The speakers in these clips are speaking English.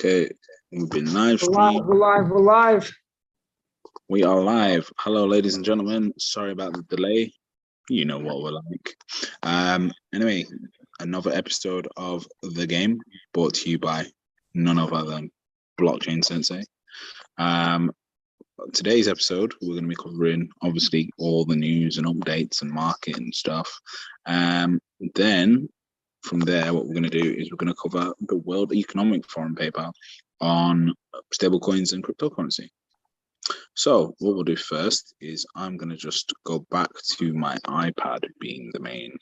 Okay, we've been live We're live, stream. we're live. We are live. Hello, ladies and gentlemen. Sorry about the delay. You know what we're like. Anyway, another episode of The Game brought to you by none other than Blockchain Sensei. Today's episode, we're going to be covering, obviously, all the news and updates and market and stuff. Then, from there, what we're going to do is we're going to cover the World Economic Forum paper on stablecoins and cryptocurrency. So what we'll do first is I'm going to just go back to my iPad being the main.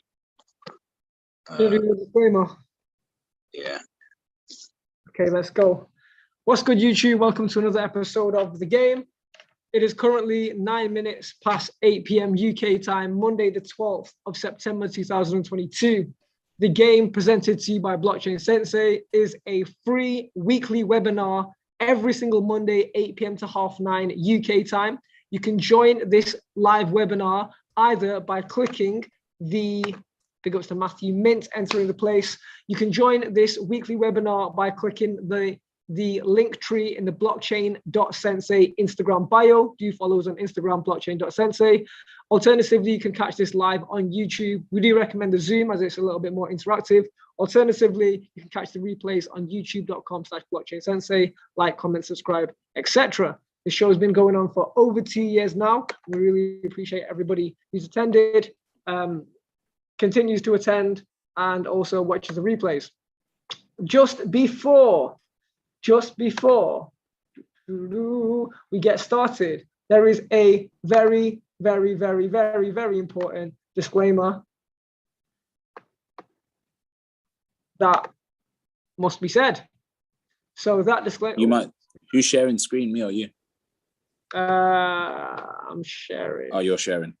Yeah. Okay, let's go. What's good, YouTube? Welcome to another episode of The Game. It is currently 9 minutes past 8 p.m. UK time, Monday, the 12th of September, 2022. The Game, presented to you by Blockchain Sensei, is a free weekly webinar every single Monday, 8 p.m. to 9:30 UK time. You can join this live webinar either by clicking the, big ups to Matthew Mint entering the place. You can join this weekly webinar by clicking the link tree in the blockchain.sensei Instagram bio. Do follow us on Instagram, blockchain.sensei. Alternatively, you can catch this live on YouTube. We do recommend the Zoom as it's a little bit more interactive. Alternatively, you can catch the replays on youtube.com/blockchain-sensei. Like, comment, subscribe, etc. The show has been going on for over 2 years now. We really appreciate everybody who's attended, continues to attend, and also watches the replays. Just before we get started, there is a very, very, very, very, very important disclaimer that must be said. So that disclaimer. Who's sharing screen, me or you? I'm sharing. Oh, you're sharing.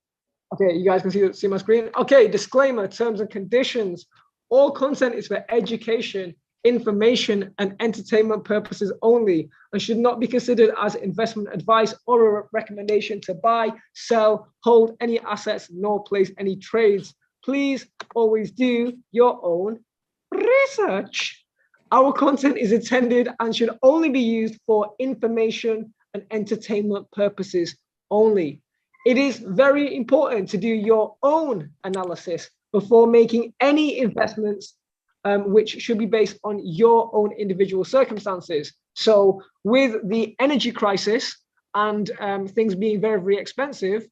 Okay, you guys can see my screen. Okay, disclaimer, terms and conditions. All content is for education, information, and entertainment purposes only, and should not be considered as investment advice or a recommendation to buy, sell, hold any assets, nor place any trades. Please always do your own research. Our content is intended and should only be used for information and entertainment purposes only. It is very important to do your own analysis before making any investments, which should be based on your own individual circumstances. So with the energy crisis and things being very, very expensive,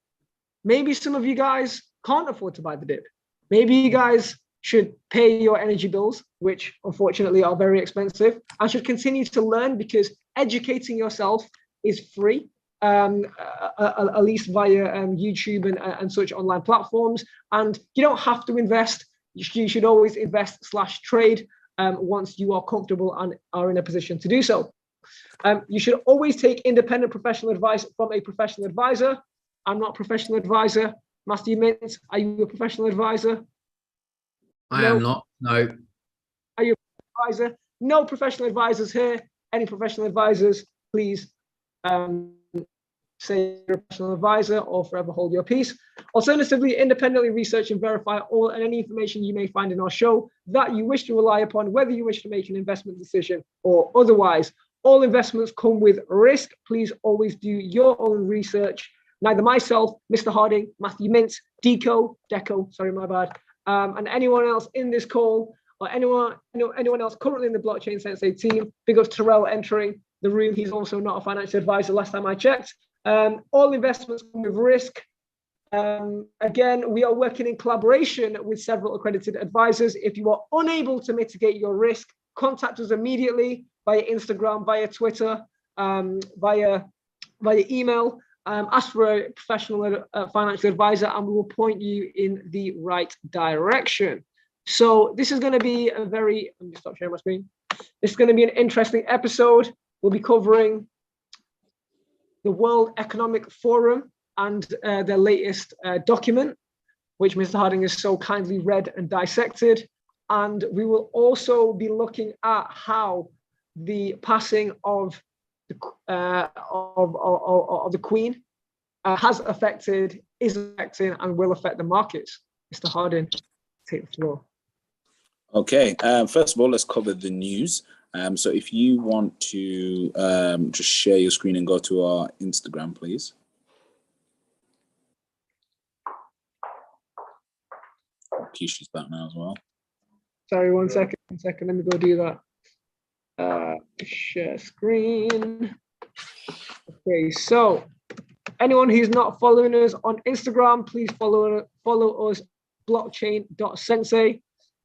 maybe some of you guys can't afford to buy the dip. Maybe you guys should pay your energy bills, which unfortunately are very expensive, and should continue to learn, because educating yourself is free, at least via YouTube and such online platforms. And you don't have to invest. You should always invest/trade once you are comfortable and are in a position to do so. You should always take independent professional advice from a professional advisor. I'm not a professional advisor. Matthew Mint, are you a professional advisor? I am not, no. Are you a advisor? No professional advisors here. Any professional advisors, please say you're a professional advisor or forever hold your peace. Alternatively, independently research and verify all and any information you may find in our show that you wish to rely upon, whether you wish to make an investment decision or otherwise. All investments come with risk. Please always do your own research. Neither myself, Mr. Harding, Matthew Mint, Deco, sorry, my bad, and anyone else in this call, or anyone else currently in the Blockchain Sensei team, big up Terrell entering the room. He's also not a financial advisor last time I checked. All investments come with risk. Again, we are working in collaboration with several accredited advisors. If you are unable to mitigate your risk, contact us immediately via Instagram, via Twitter, via email. Ask for a professional financial advisor, and we will point you in the right direction. So this is going to be a very, let me stop sharing my screen. This is going to be an interesting episode. We'll be covering the World Economic Forum and their latest document, which Mr. Harding has so kindly read and dissected. And we will also be looking at how the passing of the Queen has affected, is affecting, and will affect the markets. Mr. Harding, take the floor. Okay, first of all, let's cover the news. So if you want to just share your screen and go to our Instagram, please. Keisha's back now as well. Sorry, one second. Let me go do that. Share screen. Okay, so anyone who's not following us on Instagram, please follow us, blockchain.sensei.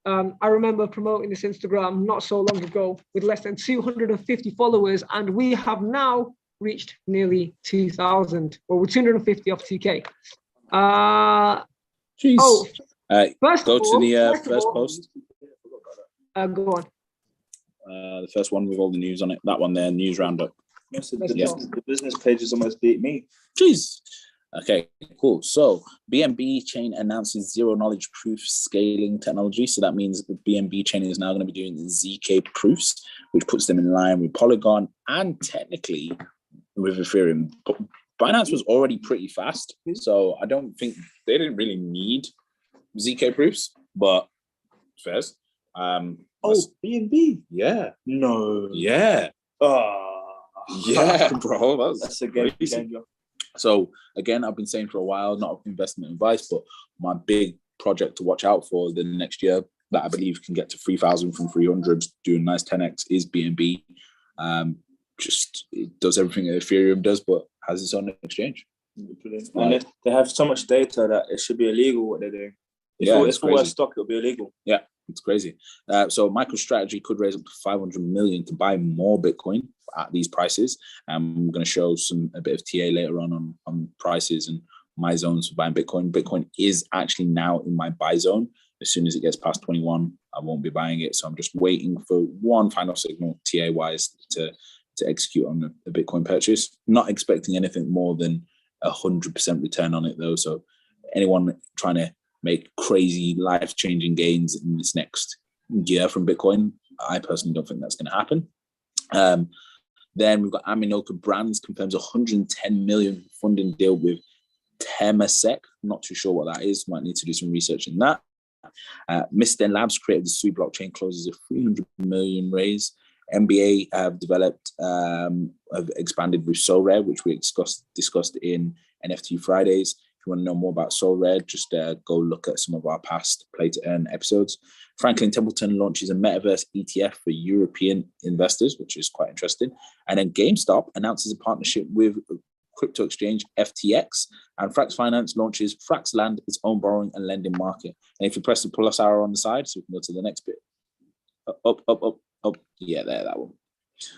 I remember promoting this Instagram not so long ago with less than 250 followers, and we have now reached nearly 2,000. Well, we're 250 off 2K. Jeez. Oh, first go of to all, the first post. Go on. The first one with all the news on it. That one there, news roundup. The business pages almost beat me. Jeez. Okay, cool. So BNB chain announces zero knowledge proof scaling technology. So that means the BNB chain is now going to be doing ZK proofs, which puts them in line with Polygon and technically with Ethereum. But Binance was already pretty fast, so I don't think they didn't really need ZK proofs. But first, BNB. Yeah. No. Yeah. Yeah, bro. That's a game changer. So again, I've been saying for a while, not investment advice, but my big project to watch out for the next year that I believe can get to 3,000 from 300, doing nice 10x is BNB. Just it does everything that Ethereum does, but has its own exchange. And they have so much data that it should be illegal what they're doing. If it were stock, it'll be illegal. Yeah, it's crazy. So MicroStrategy could raise up to 500 million to buy more Bitcoin at these prices. I'm going to show a bit of TA later on prices and my zones for buying Bitcoin. Bitcoin is actually now in my buy zone. As soon as it gets past 21, I won't be buying it. So I'm just waiting for one final signal TA wise to execute on the Bitcoin purchase. Not expecting anything more than 100% return on it though. So anyone trying to make crazy life-changing gains in this next year from Bitcoin, I personally don't think that's going to happen. Then we've got Aminoka Brands confirms 110 million funding deal with Temasek. Not too sure what that is. Might need to do some research in that. Mr. Labs created the Sui blockchain, closes a 300 million raise. MBA have have expanded with SoRare, which we discussed in NFT Fridays. If you want to know more about SoRare, just go look at some of our past Play to Earn episodes. Franklin Templeton launches a metaverse ETF for European investors, which is quite interesting. And then GameStop announces a partnership with crypto exchange FTX, and Frax Finance launches Fraxland, its own borrowing and lending market. And if you press the plus arrow on the side, so we can go to the next bit. Up. Yeah, there, that one.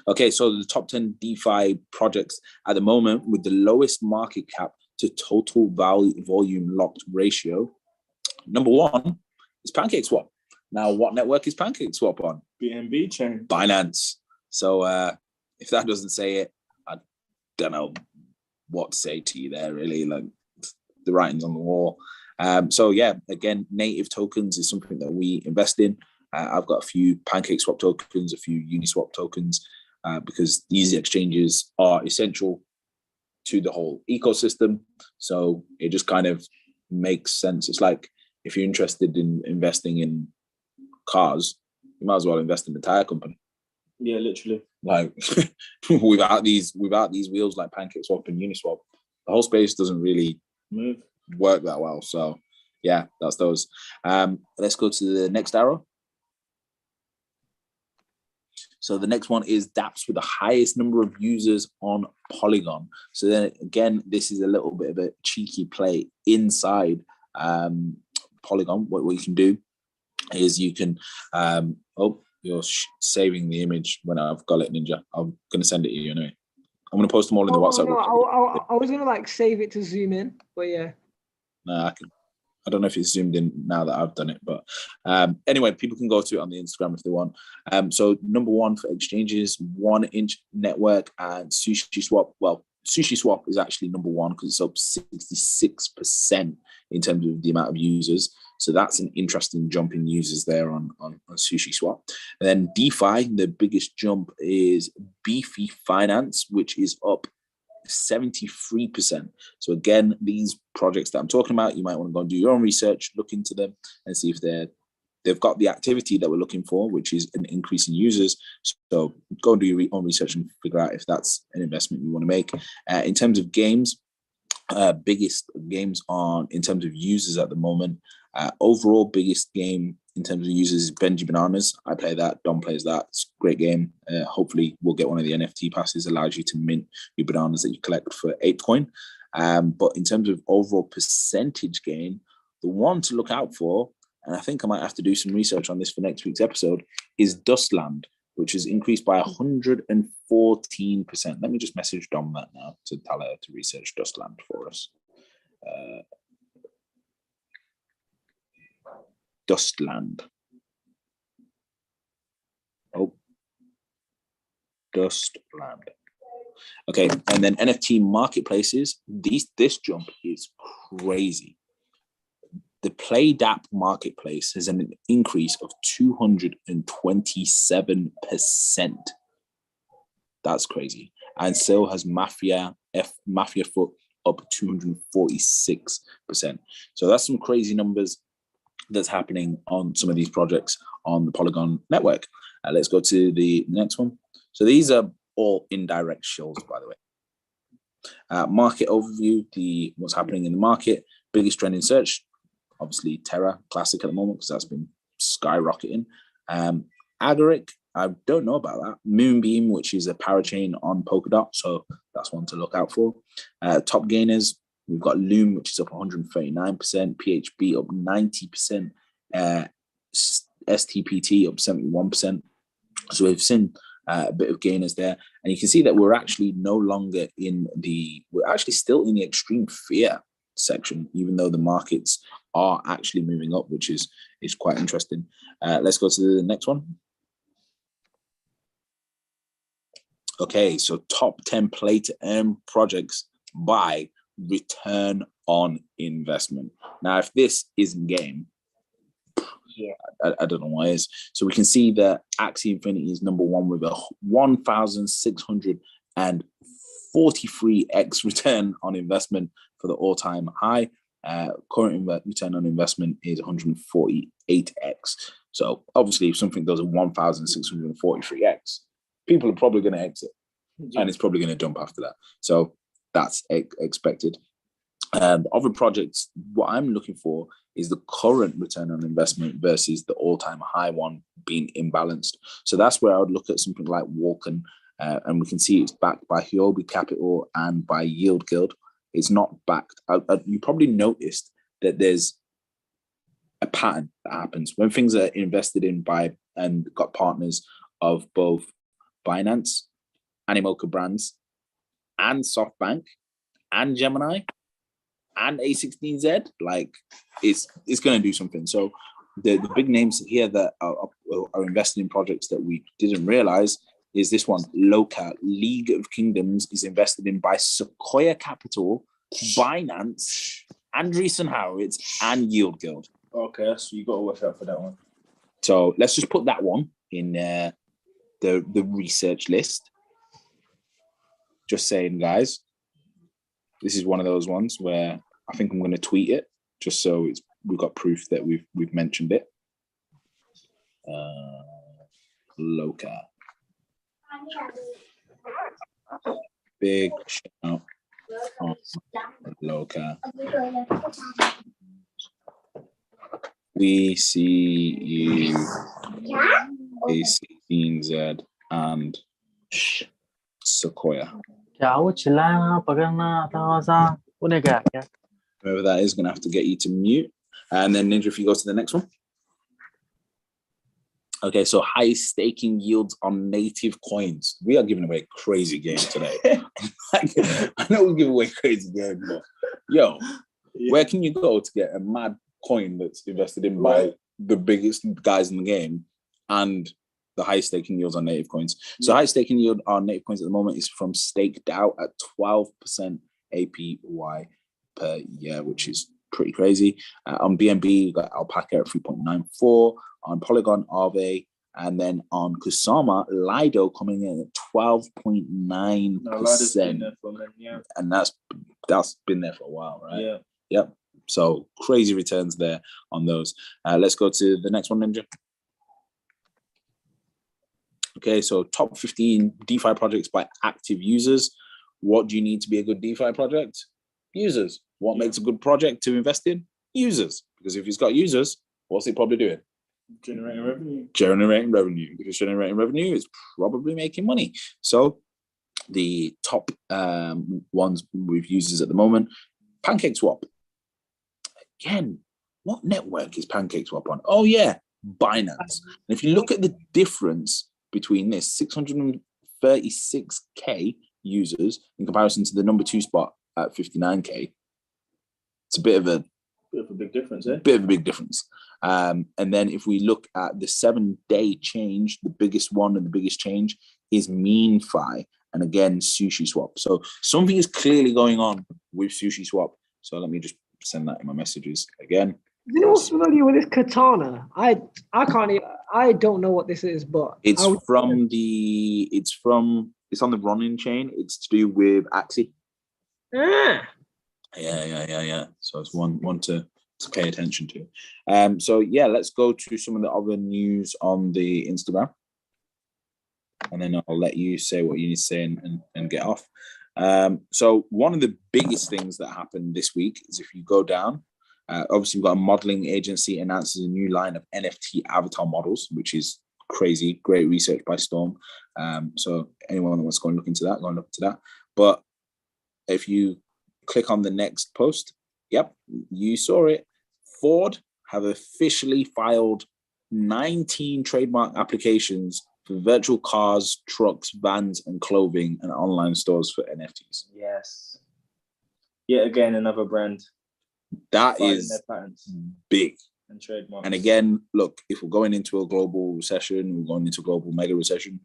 Okay, so the top 10 DeFi projects at the moment with the lowest market cap to total volume locked ratio. Number one is PancakeSwap. Now, what network is PancakeSwap on? BNB chain. Binance. So if that doesn't say it, I don't know what to say to you there, really. Like, the writing's on the wall. So yeah, again, native tokens is something that we invest in. I've got a few PancakeSwap tokens, a few Uniswap tokens, because these exchanges are essential to the whole ecosystem. So it just kind of makes sense. It's like if you're interested in investing in cars, you might as well invest in the tire company. Yeah, literally. Like without these wheels like PancakeSwap and Uniswap, the whole space doesn't really work that well. So yeah, that's those. Let's go to the next arrow. So the next one is dApps with the highest number of users on Polygon. So then again, this is a little bit of a cheeky play inside Polygon. What you can do is you can, you're saving the image when I've got it, Ninja. I'm going to send it to you anyway. I'm going to post them all in the WhatsApp. No, I was going to like save it to zoom in, but yeah. No, I don't know if it's zoomed in now that I've done it, but anyway, people can go to it on the Instagram if they want. So number one for exchanges, 1inch Network and SushiSwap. Well, SushiSwap is actually number one because it's up 66% in terms of the amount of users. So that's an interesting jump in users there on SushiSwap. And then DeFi, the biggest jump is Beefy Finance, which is up 73%. So again, these projects that I'm talking about, you might want to go and do your own research, look into them and see if they're they've got the activity that we're looking for, which is an increase in users. So go and do your own research and figure out if that's an investment you want to make. In terms of games, biggest games on in terms of users at the moment. Overall, biggest game in terms of users is Benji Bananas. I play that. Don plays that. It's a great game. Hopefully, we'll get one of the NFT passes. Allows you to mint your bananas that you collect for ApeCoin. But in terms of overall percentage gain, the one to look out for, and I think I might have to do some research on this for next week's episode, is Dustland, which has increased by 114%. Let me just message Dom that now to tell her to research Dustland for us. Dustland. Oh, Dustland. Okay, and then NFT marketplaces. This jump is crazy. The PlayDApp marketplace has an increase of 227%. That's crazy. And so has Mafia Foot up 246%. So that's some crazy numbers that's happening on some of these projects on the Polygon network. Let's go to the next one. So these are all indirect shills, by the way. Market overview, what's happening in the market. Biggest trend in search, obviously Terra Classic at the moment, because that's been skyrocketing. Agoric, I don't know about that. Moonbeam, which is a parachain on Polkadot, so that's one to look out for. Top gainers, we've got Loom, which is up 139%, PHB up 90%, STPT up 71%. So we've seen a bit of gainers there, and you can see that we're actually no longer we're actually still in the extreme fear section, even though the markets are actually moving up, which is quite interesting. Let's go to the next one. Okay, so top 10 play to earn projects by return on investment. Now, if this isn't game, I don't know what is. So we can see that Axie Infinity is number one with a 1,643x return on investment for the all-time high. Current return on investment is 148x. So obviously, if something does a 1,643x, people are probably going to exit, and it's probably going to jump after that. So that's expected. Other projects, what I'm looking for is the current return on investment versus the all-time high one being imbalanced. So that's where I would look at something like Walken, and we can see it's backed by Huobi Capital and by Yield Guild. It's not backed. You probably noticed that there's a pattern that happens when things are invested in by and got partners of both Binance, Animoca Brands, and SoftBank, and Gemini, and A16Z. Like it's going to do something. So the big names here that are invested in projects that we didn't realize is this one. Loca, League of Kingdoms, is invested in by Sequoia Capital, Binance, Andreessen Horowitz, and Yield Guild. Okay, so you got to watch out for that one. So let's just put that one in the research list. Just saying, guys, this is one of those ones where I think I'm going to tweet it just so we've got proof that we've mentioned it. Loca. Big shout out Loca. We see you, A16Z and Sequoia. Whoever that is, going to have to get you to mute. And then Ninja, if you go to the next one. Okay, so high staking yields on native coins. We are giving away crazy games today. I know we give away crazy games, but where can you go to get a mad coin that's invested in by the biggest guys in the game and the high staking yields on native coins? So high staking yield on native coins at the moment is from Staked Out at 12% APY per year, which is pretty crazy. On BNB, you got Alpaca at 3.94, on Polygon, Aave, and then on Kusama, Lido coming in at 12.9%. And that's been there for a while, right? Yeah. Yep. So crazy returns there on those. Let's go to the next one, Ninja. Okay, so top 15 DeFi projects by active users. What do you need to be a good DeFi project? Users. What makes a good project to invest in? Users. Because if it's got users, what's it probably doing? Generating revenue. Generating revenue. If it's generating revenue, it's probably making money. So the top ones with users at the moment, PancakeSwap. Again, what network is PancakeSwap on? Oh yeah, Binance. And if you look at the difference between this 636k users in comparison to the number 2 spot at 59k, it's a bit of a big difference, eh? Bit of a big difference. And then if we look at the 7-day change, the biggest one and the biggest change is MeanFi, and again SushiSwap. So something is clearly going on with SushiSwap. So let me just send that in my messages again. You know what's familiar with this Katana? I don't know what this is, but it's on the Ronin chain. It's to do with Axie. Ah. Yeah. So it's one to pay attention to. So yeah, let's go to some of the other news on the Instagram, and then I'll let you say what you need to say and get off. So one of the biggest things that happened this week is if you go down, obviously we've got a modeling agency announces a new line of NFT avatar models, which is crazy. Great research by Storm. So anyone that wants to go and look into that, go and look into that. But if you click on the next post, yep, you saw it. Ford have officially filed 19 trademark applications for virtual cars, trucks, vans, and clothing and online stores for NFTs. Yes. Yet again, another brand. That is big. And trademarks. And again, look, if we're going into a global recession, we're going into a global mega recession,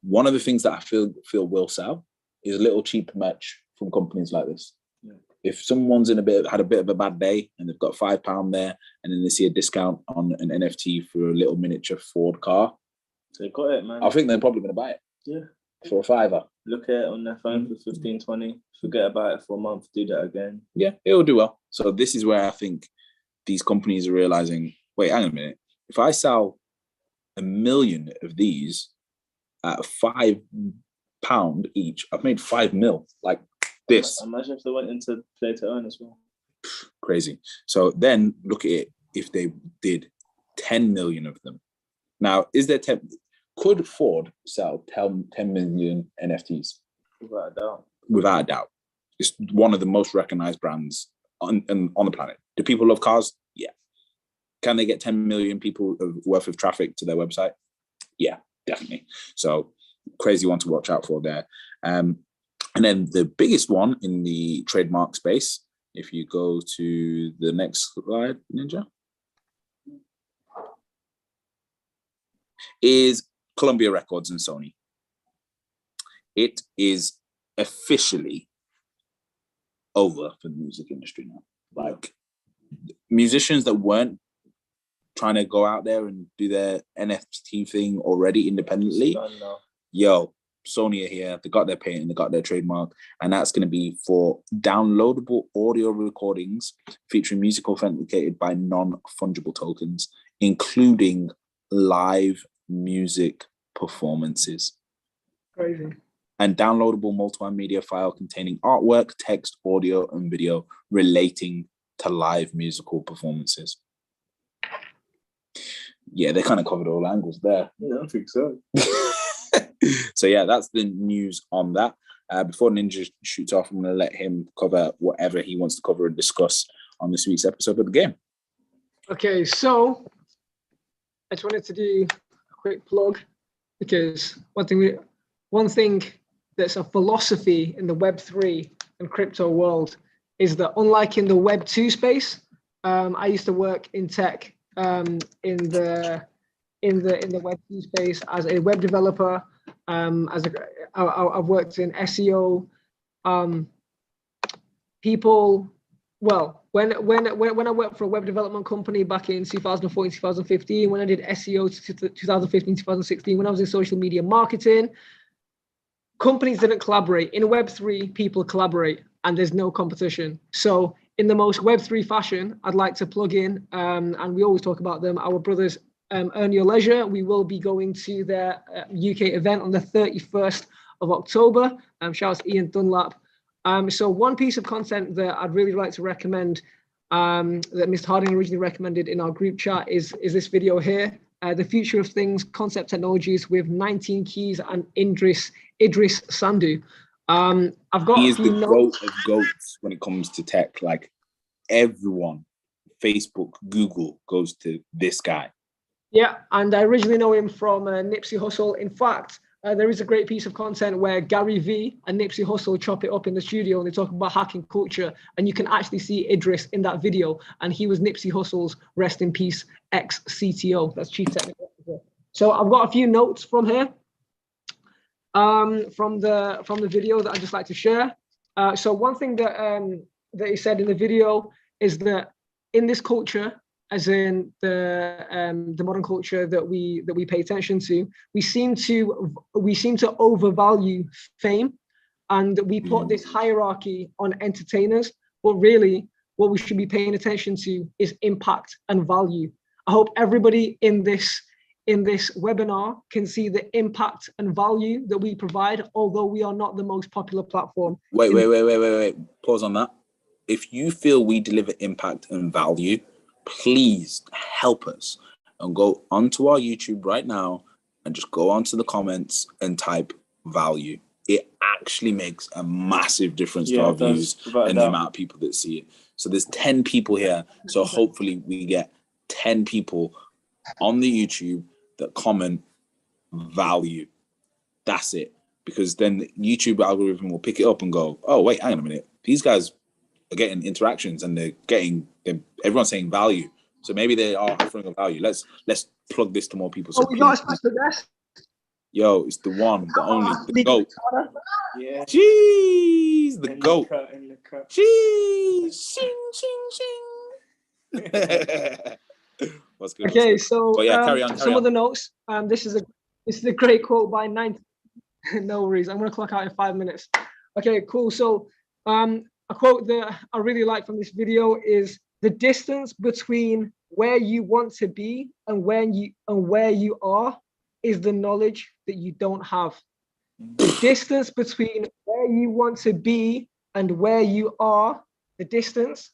one of the things that I feel will sell is a little cheap merch from companies like this. Yeah. If someone's had a bit of a bad day and they've got £5 there, and then they see a discount on an NFT for a little miniature Ford car, they got it, man. I think they're probably going to buy it. Yeah. For a £5. Look at it on their phone for 15, 20. Forget about it for a month. Do that again. Yeah, it'll do well. So this is where I think these companies are realizing, wait, hang a minute. If I sell 1 million of these at £5 each, I've made 5 mil. Like this. Imagine if they went into play to earn as well. Crazy. So then look at it. If they did 10 million of them. Now, is there 10? Could Ford sell 10 million NFTs? Without a doubt. Without a doubt. It's one of the most recognized brands on the planet. Do people love cars? Yeah. Can they get 10 million people worth of traffic to their website? Yeah, definitely. So crazy one to watch out for there. And then the biggest one in the trademark space, if you go to the next slide, Ninja, is Columbia Records and Sony. It is officially over for the music industry now. Like musicians that weren't trying to go out there and do their NFT thing already independently, Sony are here, they got their patent, they got their trademark, and that's going to be for downloadable audio recordings featuring music authenticated by non-fungible tokens, including live music performances. Crazy. And downloadable multimedia file containing artwork, text, audio, and video relating to live musical performances. Yeah, they kind of covered all angles there. Yeah, I think so. So yeah, that's the news on that. Before Ninja shoots off, I'm going to let him cover whatever he wants to cover and discuss on this week's episode of the game. Okay, so I just wanted to do a quick plug because one thing that's a philosophy in the Web3 and crypto world is that unlike in the Web2 space, I used to work in tech in the Web2 space as a web developer. I've worked in SEO. When I worked for a web development company back in 2014, 2015, when I did SEO 2015, 2016, when I was in social media marketing, companies didn't collaborate. In Web3, people collaborate and there's no competition. So in the most Web3 fashion, I'd like to plug in, and we always talk about them, our brothers Earn Your Leisure. We will be going to their UK event on the 31st of October. Shout out to Ian Dunlap. So one piece of content that I'd really like to recommend, that Mr. Harding originally recommended in our group chat is this video here, The Future of Things, Concept Technologies with 19 Keys and Idris Sandhu. I've got He is the goat of goats when it comes to tech. Like everyone, Facebook, Google goes to this guy. Yeah, and I originally know him from Nipsey Hussle. In fact, there is a great piece of content where Gary Vee and Nipsey Hussle chop it up in the studio and they talk about hacking culture, and you can actually see Idris in that video, and he was Nipsey Hussle's, rest in peace, ex-CTO, that's Chief Technical Officer. So I've got a few notes from here, from the video that I'd just like to share. So one thing that he said in the video is that in this culture, as in the modern culture that we pay attention to, we seem to overvalue fame, and we put this hierarchy on entertainers. But really, what we should be paying attention to is impact and value. I hope everybody in this webinar can see the impact and value that we provide, although we are not the most popular platform. Wait. Pause on that. If you feel we deliver impact and value, please help us and go onto our YouTube right now and just go onto the comments and type value. It actually makes a massive difference to our views and the amount of people that see it. So there's 10 people here. So hopefully we get 10 people on the YouTube that comment value. That's it. Because then the YouTube algorithm will pick it up and go, oh, wait, hang on a minute. These guys are getting interactions and everyone's saying value. So maybe they are offering a value. Let's plug this to more people. So we got a special guest. Yo, it's the one, the only, the GOAT. Yeah. Jeez, the GOAT. Jeez. What's good? Okay, so carry on. Of the notes. This is a great quote by 90. No worries. I'm gonna clock out in 5 minutes. Okay, cool. So a quote that I really like from this video is, the distance between where you want to be and where you are is the knowledge that you don't have. The distance between where you want to be and where you are, the distance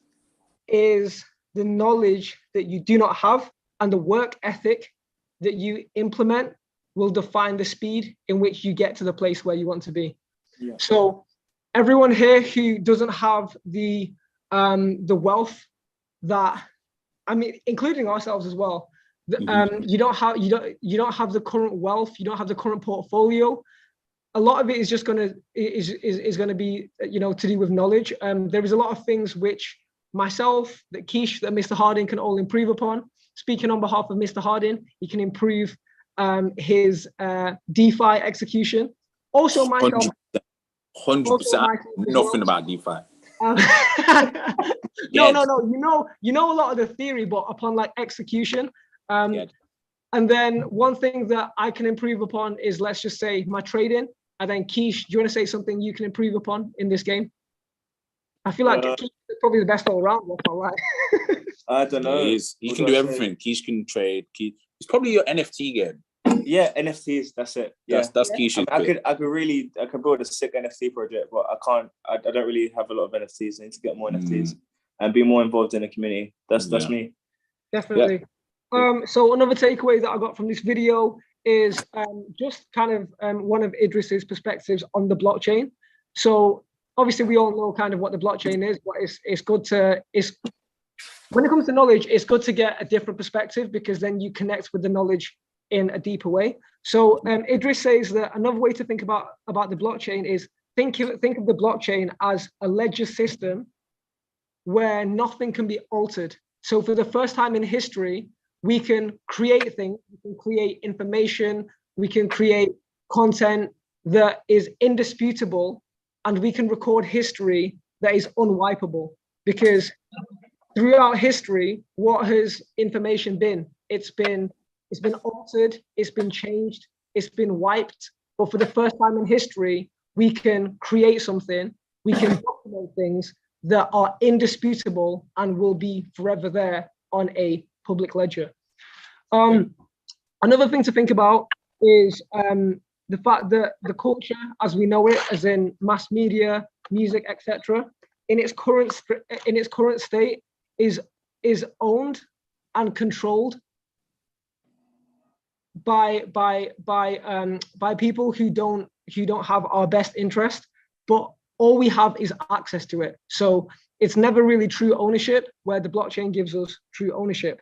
is the knowledge that you do not have, and the work ethic that you implement will define the speed in which you get to the place where you want to be. Yeah. So everyone here who doesn't have the wealth that, I mean, including ourselves as well, you don't have the current wealth, you don't have the current portfolio. A lot of it is just gonna be, you know, to do with knowledge. There is a lot of things which myself, that Keish, that Mr. Harding can all improve upon. Speaking on behalf of Mr. Harding, he can improve his DeFi execution. Also, myself. 100%. Nothing about DeFi. No. You know a lot of the theory, but upon like execution. And then one thing that I can improve upon is, let's just say, my trading. And then Keish, do you want to say something you can improve upon in this game? I feel like Keish is probably the best all around. Right? I don't know. He can do everything. Keish can trade. It's probably your NFT game. Yeah, NFTs. That's it. Yeah, that's Keish's. I could build a sick NFT project, but I can't. I don't really have a lot of NFTs. I need to get more NFTs and be more involved in the community. That's me. Definitely. Yeah. So another takeaway that I got from this video is just kind of one of Idris's perspectives on the blockchain. So obviously we all know kind of what the blockchain is, but it's good to when it comes to knowledge, it's good to get a different perspective, because then you connect with the knowledge in a deeper way. So Idris says that another way to think about the blockchain is think of the blockchain as a ledger system where nothing can be altered. So for the first time in history, we can create things, we can create information, we can create content that is indisputable, and we can record history that is unwipeable. Because throughout history, what has information been? It's been altered, it's been changed, it's been wiped. But for the first time in history, we can create something, we can document things that are indisputable and will be forever there on a public ledger. Another thing to think about is the fact that the culture, as we know it, as in mass media, music, etc., in its current state, is owned and controlled by people who don't have our best interest, but all we have is access to it. So it's never really true ownership, where the blockchain gives us true ownership.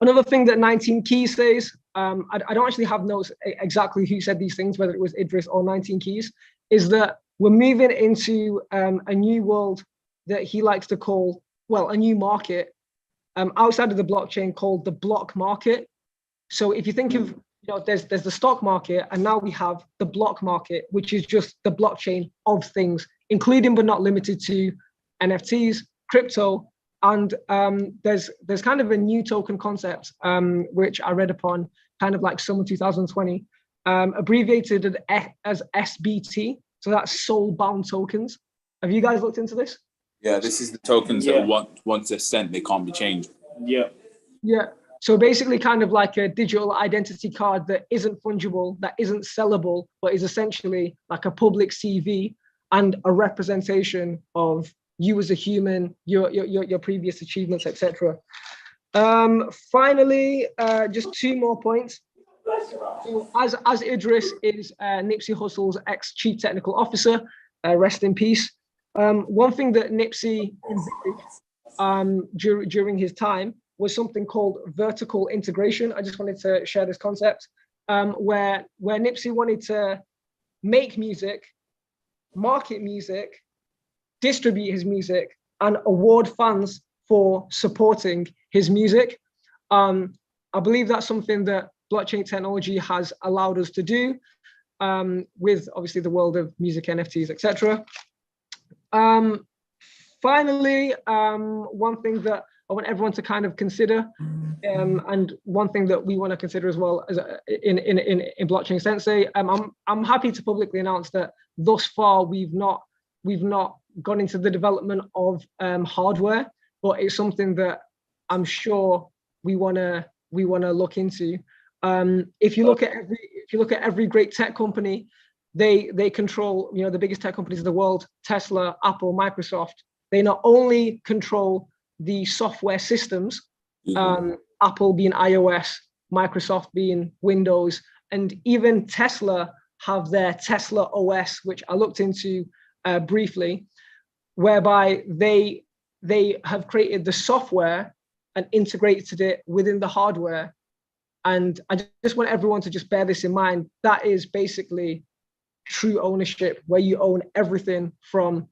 Another thing that 19 Keys says, I don't actually have notes exactly who said these things, whether it was Idris or 19 Keys, is that we're moving into a new world that he likes to call, well, a new market outside of the blockchain called the block market. So if you think of, there's the stock market, and now we have the block market, which is just the blockchain of things, including but not limited to NFTs, crypto, and there's kind of a new token concept, which I read upon kind of like summer 2020, abbreviated as SBT. So that's soul-bound tokens. Have you guys looked into this? Yeah, this is the tokens that once they're sent, they can't be changed. Yeah. Yeah. So basically kind of like a digital identity card that isn't fungible, that isn't sellable, but is essentially like a public CV and a representation of you as a human, your previous achievements, etc. Finally, just two more points. So as Idris is Nipsey Hussle's ex-chief technical officer, rest in peace. One thing that Nipsey during his time was something called vertical integration. I just wanted to share this concept, where Nipsey wanted to make music, market music, distribute his music, and award fans for supporting his music. I believe that's something that blockchain technology has allowed us to do, with obviously the world of music, NFTs, etc. Finally, one thing that I want everyone to kind of consider, and one thing that we want to consider as well as in blockchain sensei, I'm happy to publicly announce that thus far we've not gone into the development of hardware, but it's something that I'm sure we wanna look into. If you look at every great tech company, they control, the biggest tech companies in the world, Tesla, Apple, Microsoft. They not only control the software systems, Apple being iOS, Microsoft being Windows, and even Tesla have their Tesla OS, which I looked into briefly, whereby they have created the software and integrated it within the hardware. And I just want everyone to just bear this in mind. That is basically true ownership, where you own everything from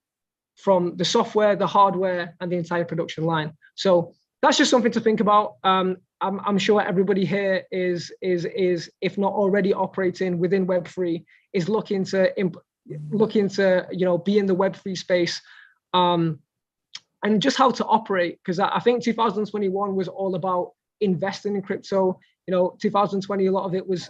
the software, the hardware, and the entire production line. So that's just something to think about. I'm sure everybody here is if not already operating within Web3, is looking to be in the Web3 space, and just how to operate. Because I think 2021 was all about investing in crypto. 2020, a lot of it was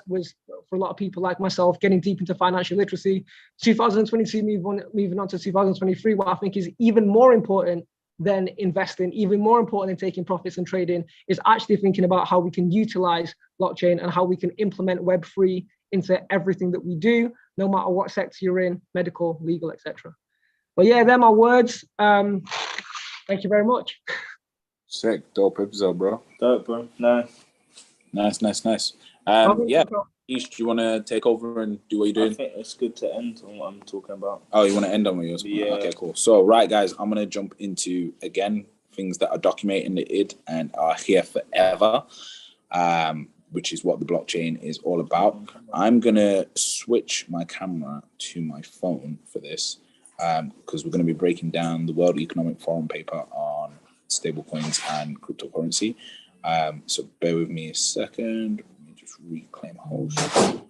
for a lot of people like myself getting deep into financial literacy. 2022, moving on to 2023, what I think is even more important than investing, even more important than taking profits and trading, is actually thinking about how we can utilize blockchain and how we can implement Web3 into everything that we do, no matter what sector you're in, medical, legal, etc. But yeah, they're my words. Thank you very much. Sick, dope episode, bro. Dope, bro. Nice. Yeah, Ish, do you want to take over and do what you're doing? I think it's good to end on what I'm talking about. Oh, you want to end on what you're talking about? Okay, cool. So, right, guys, I'm going to jump into, again, things that are documented in the id and are here forever, which is what the blockchain is all about. I'm going to switch my camera to my phone for this, because we're going to be breaking down the World Economic Forum paper on stablecoins and cryptocurrency. So bear with me a second. Let me just reclaim host.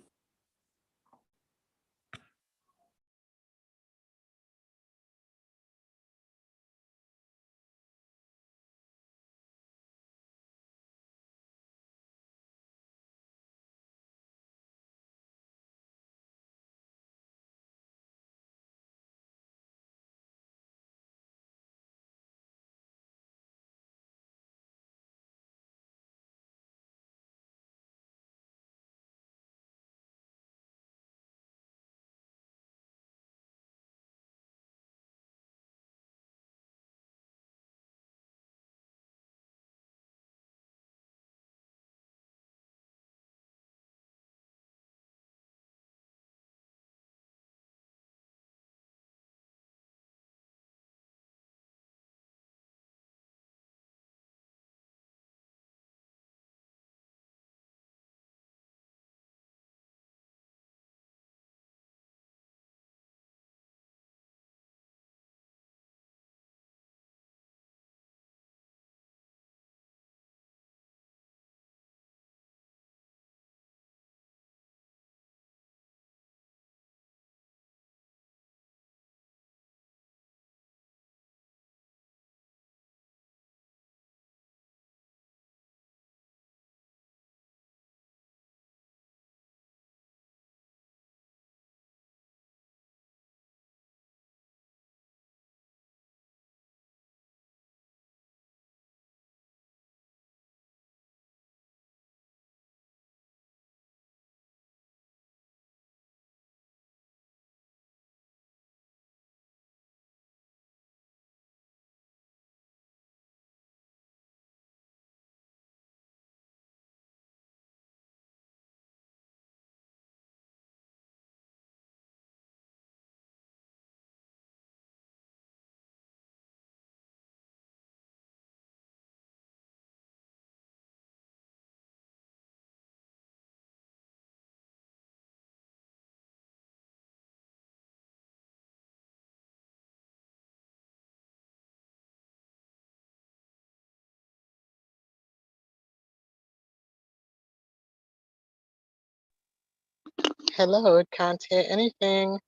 hello, can't hear anything.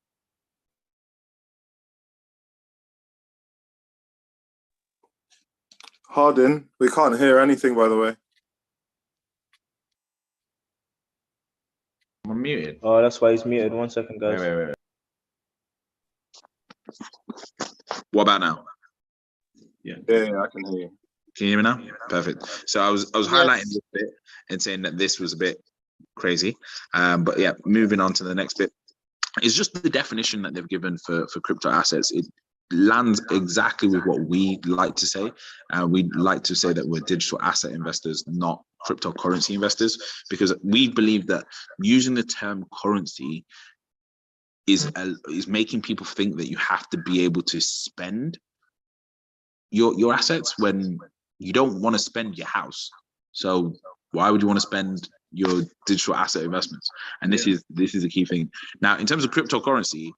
Hardin, we can't hear anything, by the way. I'm muted. Oh, that's why he's muted. 1 second, guys. Wait. What about now? Yeah, I can hear you. Can you hear me now? Perfect. So I was Yes. highlighting this bit and saying that this was a bit crazy. But yeah, moving on to the next bit. It's just the definition that they've given for crypto assets. It lands exactly with what we like to say. We like to say that we're digital asset investors, not cryptocurrency investors, because we believe that using the term currency is making people think that you have to be able to spend your assets when you don't want to spend your house. So why would you want to spend your digital asset investments? And this is a key thing. Now, in terms of cryptocurrency,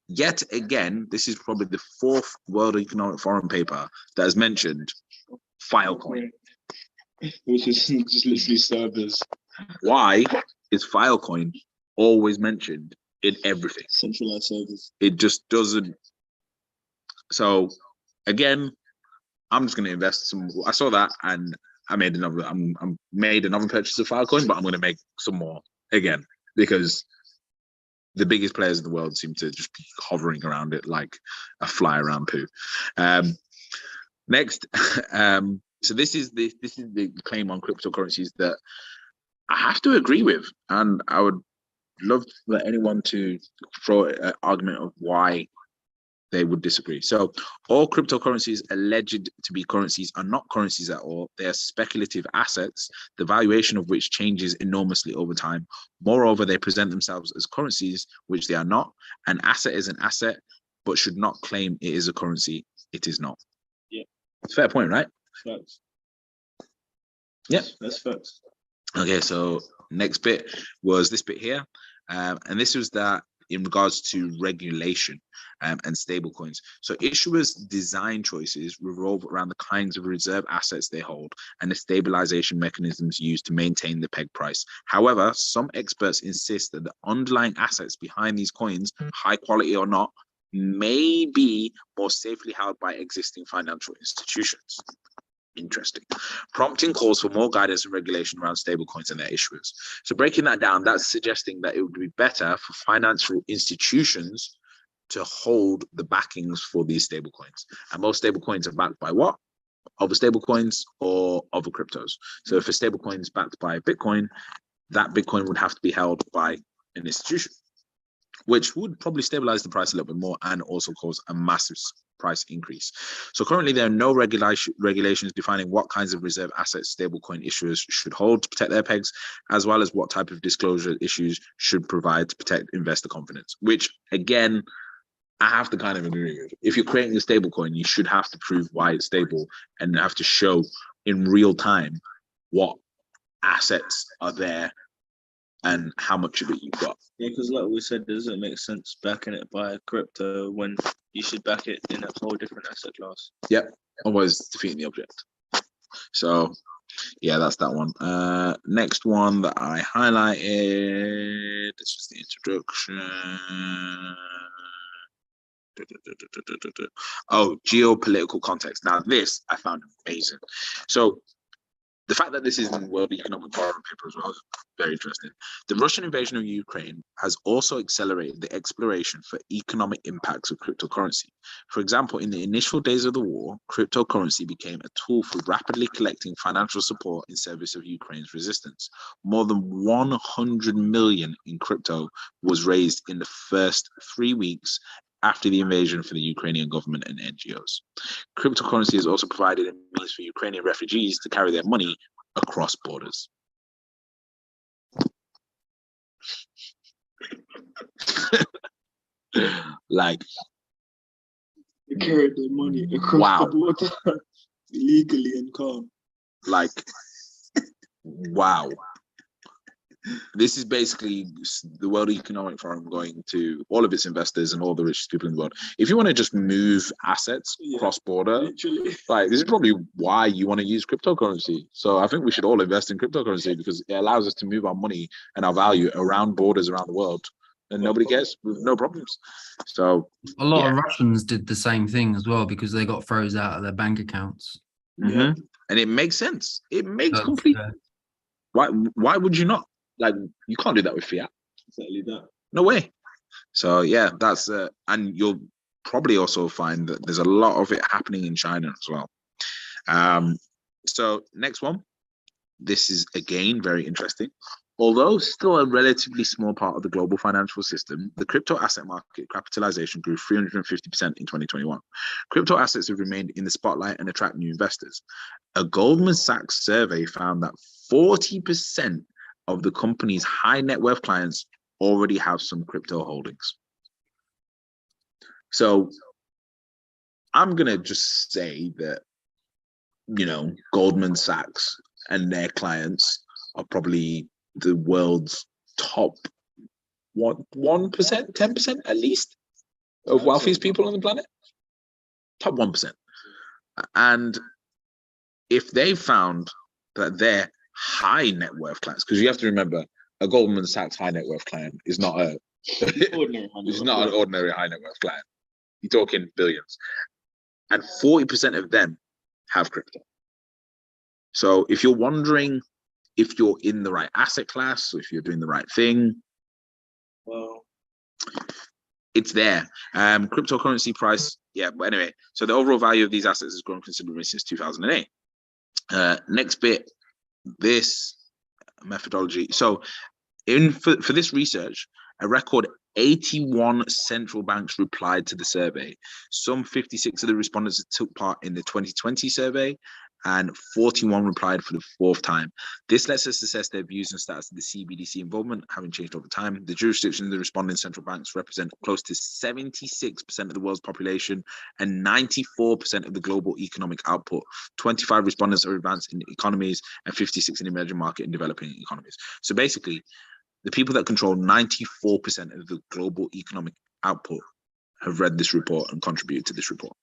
yet again, this is probably the 4th World Economic Forum paper that has mentioned Filecoin, Which is just literally servers. Why is Filecoin always mentioned in everything? Centralized servers. It just doesn't. So again, I'm just going to invest some. I saw that and I made another. I'm made another purchase of Filecoin, but I'm going to make some more again because the biggest players in the world seem to just be hovering around it like a fly around poo. Next, so this is the claim on cryptocurrencies that I have to agree with, and I would love for anyone to throw an argument of why they would disagree. So all cryptocurrencies alleged to be currencies are not currencies at all. They are speculative assets, the valuation of which changes enormously over time. Moreover, they present themselves as currencies, which they are not. An asset is an asset, but should not claim it is a currency. It is not. Yeah. It's a fair point, right? Facts. Yeah. That's facts. Okay, so next bit was this bit here. And this was that in regards to regulation and stablecoins. So issuers' design choices revolve around the kinds of reserve assets they hold and the stabilization mechanisms used to maintain the peg price. However, some experts insist that the underlying assets behind these coins, high quality or not, may be more safely held by existing financial institutions. Interesting. Prompting calls for more guidance and regulation around stablecoins and their issuers. So breaking that down, that's suggesting that it would be better for financial institutions to hold the backings for these stablecoins. And most stablecoins are backed by what? Other stablecoins or other cryptos. So if a stablecoin is backed by Bitcoin, that Bitcoin would have to be held by an institution, which would probably stabilize the price a little bit more and also cause a massive price increase. So currently there are no regulations defining what kinds of reserve assets stablecoin issuers should hold to protect their pegs, as well as what type of disclosure issues should provide to protect investor confidence, which again, I have to kind of agree with. If you're creating a stablecoin, you should have to prove why it's stable and have to show in real time what assets are there and how much of it you've got. Yeah, because like we said, it doesn't make sense backing it by crypto when you should back it in a whole different asset class. Yep, otherwise defeating the object. So yeah, that's that one. Next one that I highlighted, this is the introduction. Oh, geopolitical context. Now this I found amazing. So the fact that this is in the World Economic Forum paper as well is very interesting. The Russian invasion of Ukraine has also accelerated the exploration for economic impacts of cryptocurrency. For example, in the initial days of the war, cryptocurrency became a tool for rapidly collecting financial support in service of Ukraine's resistance. More than 100 million in crypto was raised in the first 3 weeks after the invasion for the Ukrainian government and NGOs. Cryptocurrency has also provided a means for Ukrainian refugees to carry their money across borders. Like, They carried their money across the border illegally and calm. Like, wow. This is basically the World Economic Forum going to all of its investors and all the richest people in the world. If you want to just move assets cross-border, like this is probably why you want to use cryptocurrency. So I think we should all invest in cryptocurrency because it allows us to move our money and our value around borders around the world and nobody cares with no problems. So a lot of Russians did the same thing as well because they got froze out of their bank accounts. and it makes sense. It makes That's, complete. Why would you not? Like, you can't do that with fiat. Exactly that. No way. So yeah, that's and you'll probably also find that there's a lot of it happening in China as well. So next one, this is again very interesting. Although still a relatively small part of the global financial system, the crypto asset market capitalization grew 350% in 2021. Crypto assets have remained in the spotlight and attract new investors. A Goldman Sachs survey found that 40% of the company's high net worth clients already have some crypto holdings. So I'm going to just say that, you know, Goldman Sachs and their clients are probably the world's top 1%, 10% at least of wealthiest people on the planet. Top 1%. And if they found that their high net worth clients, because you have to remember, a Goldman Sachs high net worth client is not an ordinary high net worth client. You're talking billions. And 40% of them have crypto. So if you're wondering if you're in the right asset class, or if you're doing the right thing, well, it's there. Cryptocurrency price, but anyway, so the overall value of these assets has grown considerably since 2008. Next bit, this methodology. So for this research, a record 81 central banks replied to the survey. Some 56 of the respondents took part in the 2020 survey, and 41 replied for the fourth time. This lets us assess their views and status of the CBDC involvement, having changed over time. The jurisdictions of the responding central banks represent close to 76% of the world's population and 94% of the global economic output. 25 respondents are advanced in economies and 56 in emerging market and developing economies. So basically, the people that control 94% of the global economic output have read this report and contributed to this report.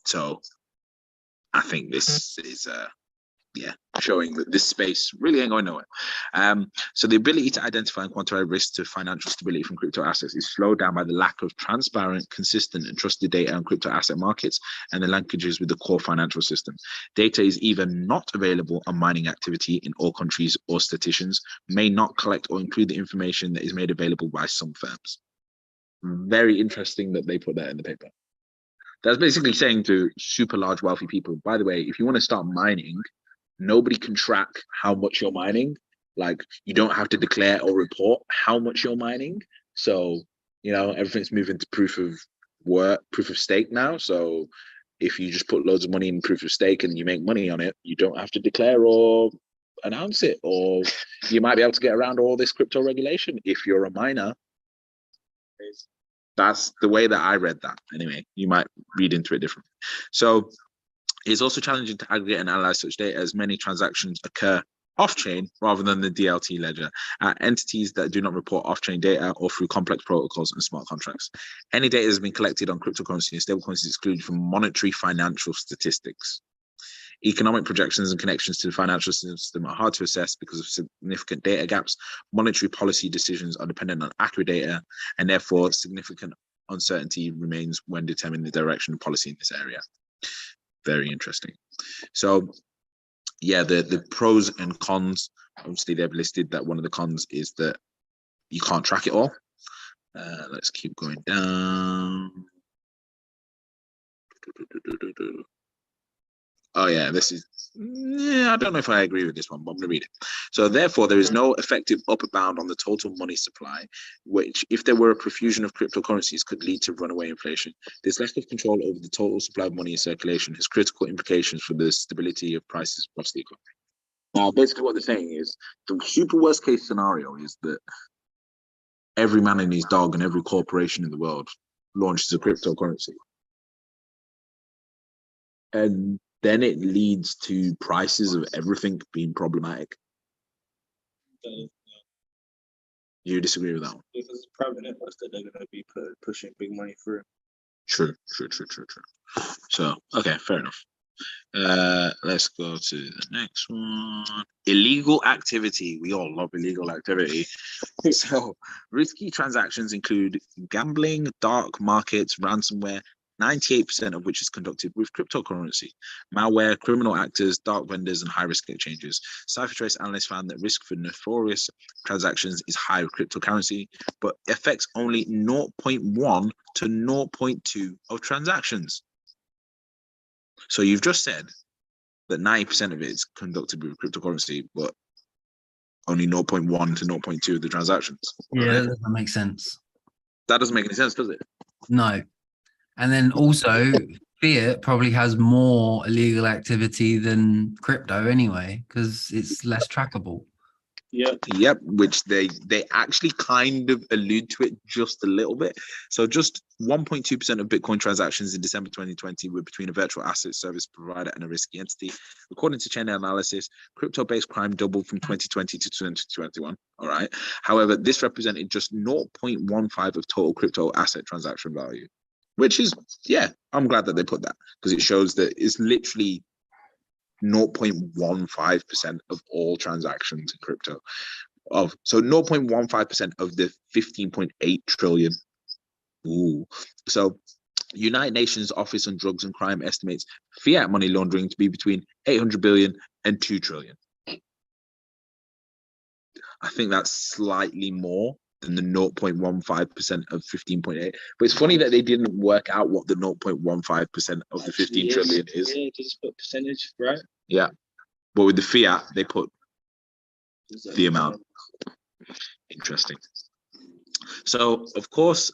So I think this is showing that this space really ain't going nowhere. So the ability to identify and quantify risks to financial stability from crypto assets is slowed down by the lack of transparent, consistent, and trusted data on crypto asset markets and the linkages with the core financial system. Data is either not available on mining activity in all countries, or statisticians may not collect or include the information that is made available by some firms. Very interesting that they put that in the paper. That's basically saying to super large wealthy people, by the way, if you want to start mining, nobody can track how much you're mining. Like, you don't have to declare or report how much you're mining. So, you know, everything's moving to proof of stake now. So if you just put loads of money in proof of stake and you make money on it, you don't have to declare or announce it, or you might be able to get around all this crypto regulation if you're a miner. That's the way that I read that. Anyway, you might read into it differently. So it's also challenging to aggregate and analyze such data, as many transactions occur off-chain rather than the DLT ledger, entities that do not report off-chain data or through complex protocols and smart contracts. Any data that has been collected on cryptocurrency and stablecoins is excluded from monetary financial statistics. Economic projections and connections to the financial system are hard to assess because of significant data gaps. Monetary policy decisions are dependent on accurate data, and therefore significant uncertainty remains when determining the direction of policy in this area. Very interesting. So yeah, the pros and cons, obviously they've listed that one of the cons is that you can't track it all. Let's keep going down. Oh yeah, this is, I don't know if I agree with this one, but I'm gonna read it. So therefore, there is no effective upper bound on the total money supply, which, if there were a profusion of cryptocurrencies, could lead to runaway inflation. This lack of control over the total supply of money in circulation has critical implications for the stability of prices across the economy. Now, basically what they're saying is, the super worst case scenario is that every man and his dog and every corporation in the world launches a cryptocurrency. And then it leads to prices of everything being problematic. You disagree with that one? If it's a private investor, they're going to be pushing big money through. True. So, okay, fair enough. Let's go to the next one. Illegal activity. We all love illegal activity. So risky transactions include gambling, dark markets, ransomware, 98% of which is conducted with cryptocurrency, malware, criminal actors, dark vendors, and high-risk exchanges. CipherTrace analysts found that risk for nefarious transactions is high with cryptocurrency, but affects only 0.1 to 0.2 of transactions. So you've just said that 90% of it is conducted with cryptocurrency, but only 0.1 to 0.2 of the transactions. Yeah, Right? that doesn't make sense. That doesn't make any sense, does it? No. And then also, fiat probably has more illegal activity than crypto anyway, because it's less trackable. Yep, which they actually kind of allude to it just a little bit. So just 1.2% of Bitcoin transactions in December 2020 were between a virtual asset service provider and a risky entity. According to Chain Analysis, crypto-based crime doubled from 2020 to 2021. All right. However, this represented just 0.15 of total crypto asset transaction value, which is, yeah, I'm glad that they put that, because it shows that it's literally 0.15% of all transactions in crypto. So 0.15% of the 15.8 trillion. Ooh. So United Nations Office on Drugs and Crime estimates fiat money laundering to be between 800 billion and 2 trillion. I think that's slightly more than the 0.15% of 15.8. But it's funny that they didn't work out what the 0.15% of the 15 trillion is. Yeah, just put percentage, right? Yeah. But with the fiat, they put the amount. Interesting. So, of course,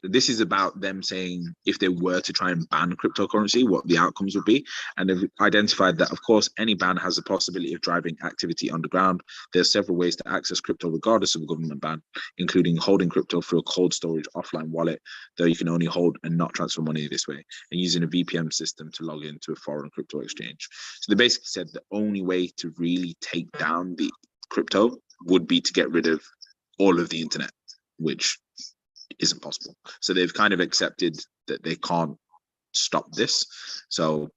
this is about them saying if they were to try and ban cryptocurrency, what the outcomes would be. And they've identified that, of course, any ban has the possibility of driving activity underground. There are several ways to access crypto regardless of a government ban, including holding crypto through a cold storage offline wallet, though you can only hold and not transfer money this way, and using a VPN system to log into a foreign crypto exchange. So they basically said the only way to really take down the crypto would be to get rid of all of the internet, which isn't possible. So they've kind of accepted that they can't stop this. So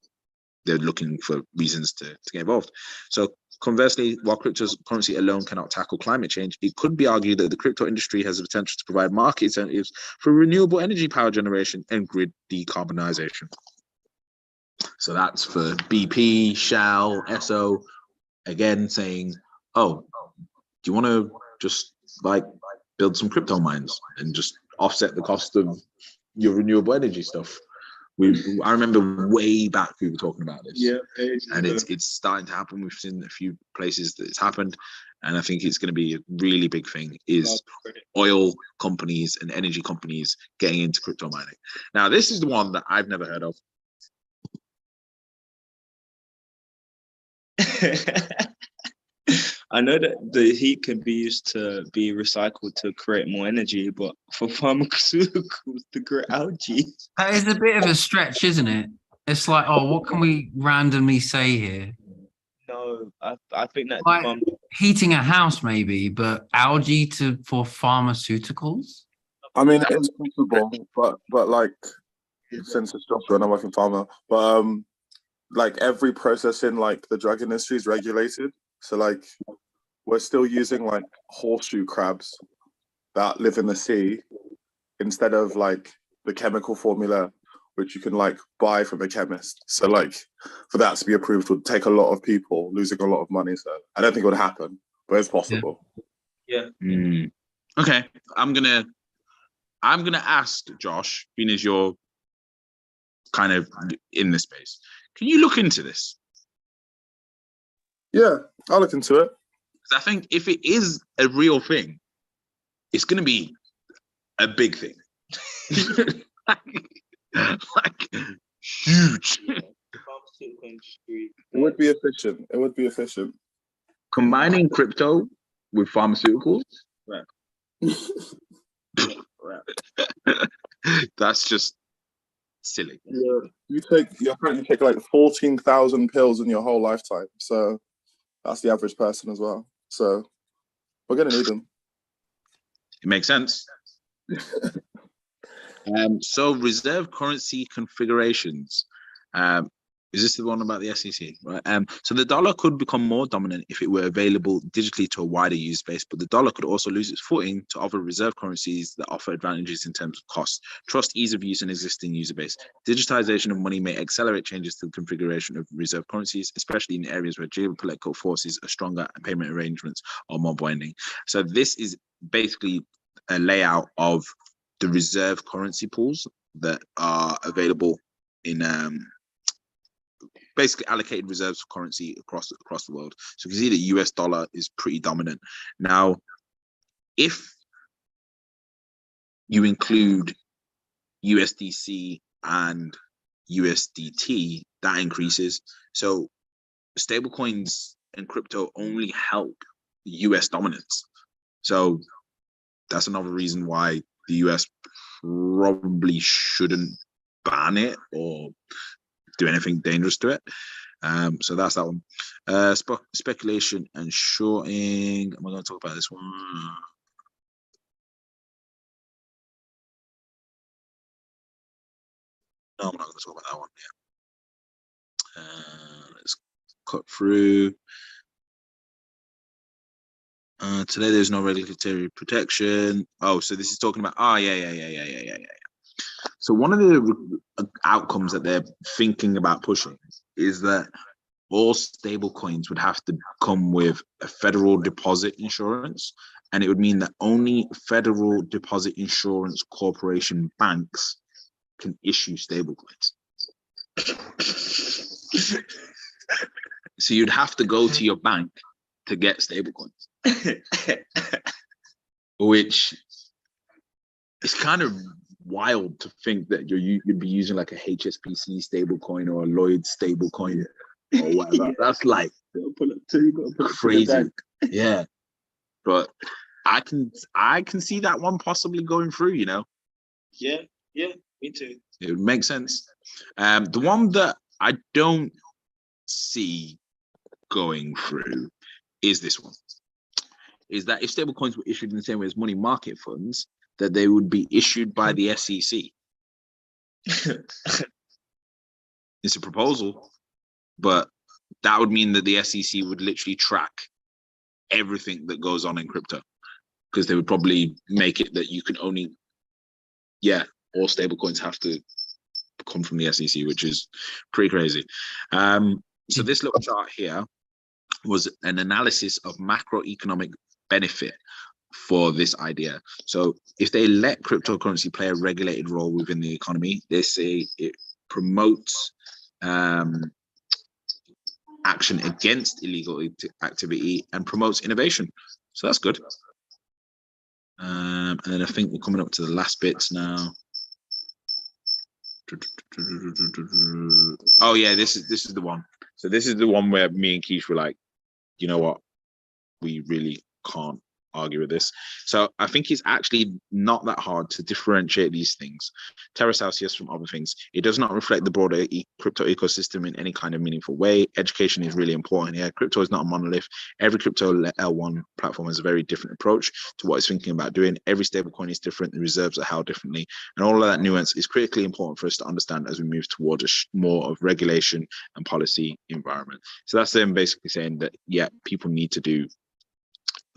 they're looking for reasons to get involved. So conversely, while cryptocurrency alone cannot tackle climate change, it could be argued that the crypto industry has the potential to provide market incentives for renewable energy power generation and grid decarbonization. So that's for BP, Shell, Esso, again saying, oh, do you want to just like build some crypto mines and just offset the cost of your renewable energy stuff? I remember way back we were talking about this. Yeah, and it's starting to happen. We've seen a few places that it's happened, and I think it's going to be a really big thing. Is oil companies and energy companies getting into crypto mining? Now, this is the one that I've never heard of. I know that the heat can be used to be recycled to create more energy, but for pharmaceuticals to grow algae. That is a bit of a stretch, isn't it? It's like, oh, what can we randomly say here? No, I think that like heating a house maybe, but algae for pharmaceuticals? I mean, it's possible, but like, since it's Joshua and I'm working farmer, but like every process in like the drug industry is regulated. So like we're still using like horseshoe crabs that live in the sea instead of like the chemical formula which you can like buy from a chemist. So like for that to be approved would take a lot of people losing a lot of money. So I don't think it would happen, but it's possible. Yeah. Okay. I'm gonna ask Josh, being as you're kind of in this space, can you look into this? Yeah, I'll look into it. I think if it is a real thing, it's going to be a big thing. like huge. It would be efficient. It would be efficient. Combining crypto with pharmaceuticals, that's just silly. Yeah, you take like 14,000 pills in your whole lifetime. So that's the average person as well. So we're gonna need them. It makes sense. So reserve currency configurations. Is this the one about the SEC? Right. So the dollar could become more dominant if it were available digitally to a wider user base, but the dollar could also lose its footing to other reserve currencies that offer advantages in terms of cost, trust, ease of use, and existing user base. Digitization of money may accelerate changes to the configuration of reserve currencies, especially in areas where geopolitical forces are stronger and payment arrangements are more binding. So this is basically a layout of the reserve currency pools that are available in basically allocated reserves of currency across the world. So you can see the US dollar is pretty dominant. Now, if you include USDC and USDT, that increases. So stablecoins and crypto only help US dominance. So that's another reason why the US probably shouldn't ban it or do anything dangerous to it. So that's that one. Speculation and shorting. Am I going to talk about this one? No, I'm not going to talk about that one yet. Let's cut through. Today there's no regulatory protection. Oh, so this is talking about, yeah. So one of the outcomes that they're thinking about pushing is that all stable coins would have to come with a federal deposit insurance, and it would mean that only Federal Deposit Insurance Corporation banks can issue stable coins. So you'd have to go to your bank to get stable coins, which is kind of wild to think that you'd be using like a HSBC stable coin or a Lloyd stable coin or whatever. That's like crazy. Yeah, but I can see that one possibly going through, you know. Yeah, me too. It would make sense. The one that I don't see going through is this one. Is that if stable coins were issued in the same way as money market funds, that they would be issued by the SEC. It's a proposal, but that would mean that the SEC would literally track everything that goes on in crypto, because they would probably make it that you can only, all stable coins have to come from the SEC, which is pretty crazy. So this little chart here was an analysis of macroeconomic benefit for this idea. So if they let cryptocurrency play a regulated role within the economy, they say it promotes action against illegal activity and promotes innovation. So that's good. And then I think we're coming up to the last bits now. Oh yeah, this is the one. So this is the one where me and Keith were like, you know what, we really can't argue with this. So I think it's actually not that hard to differentiate these things. Terra Celsius from other things. It does not reflect the broader crypto ecosystem in any kind of meaningful way. Education is really important here. Crypto is not a monolith. Every crypto L1 platform has a very different approach to what it's thinking about doing. Every stablecoin is different. The reserves are held differently. And all of that nuance is critically important for us to understand as we move towards more of regulation and policy environment. So that's them basically saying that, yeah, people need to do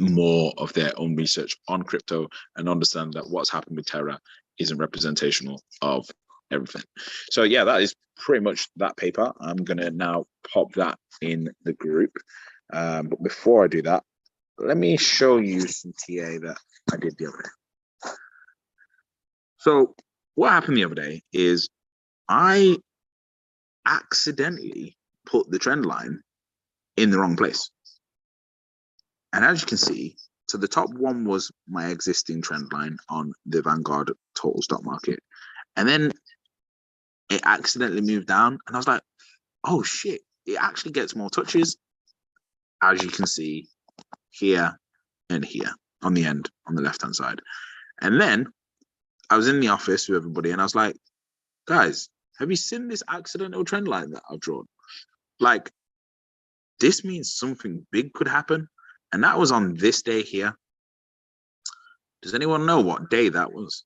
more of their own research on crypto and understand that what's happened with Terra isn't representational of everything. So yeah, that is pretty much that paper. I'm gonna now pop that in the group. But before I do that, let me show you some TA that I did the other day. So what happened the other day is I accidentally put the trend line in the wrong place. And as you can see, so the top one was my existing trend line on the Vanguard total stock market. And then it accidentally moved down. And I was like, oh shit, it actually gets more touches, as you can see here and here on the end, on the left-hand side. And then I was in the office with everybody and I was like, guys, have you seen this accidental trend line that I've drawn? Like, this means something big could happen. And that was on this day here. Does anyone know what day that was?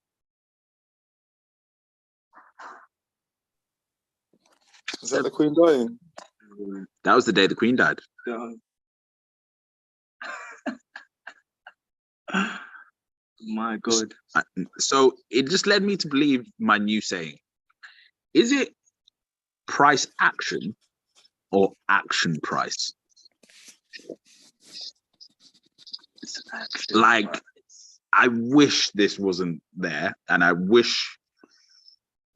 Is that the Queen dying? That was the day the Queen died. Yeah. My God. So it just led me to believe my new saying. Is it price action or action price? Like, I wish this wasn't there, and I wish,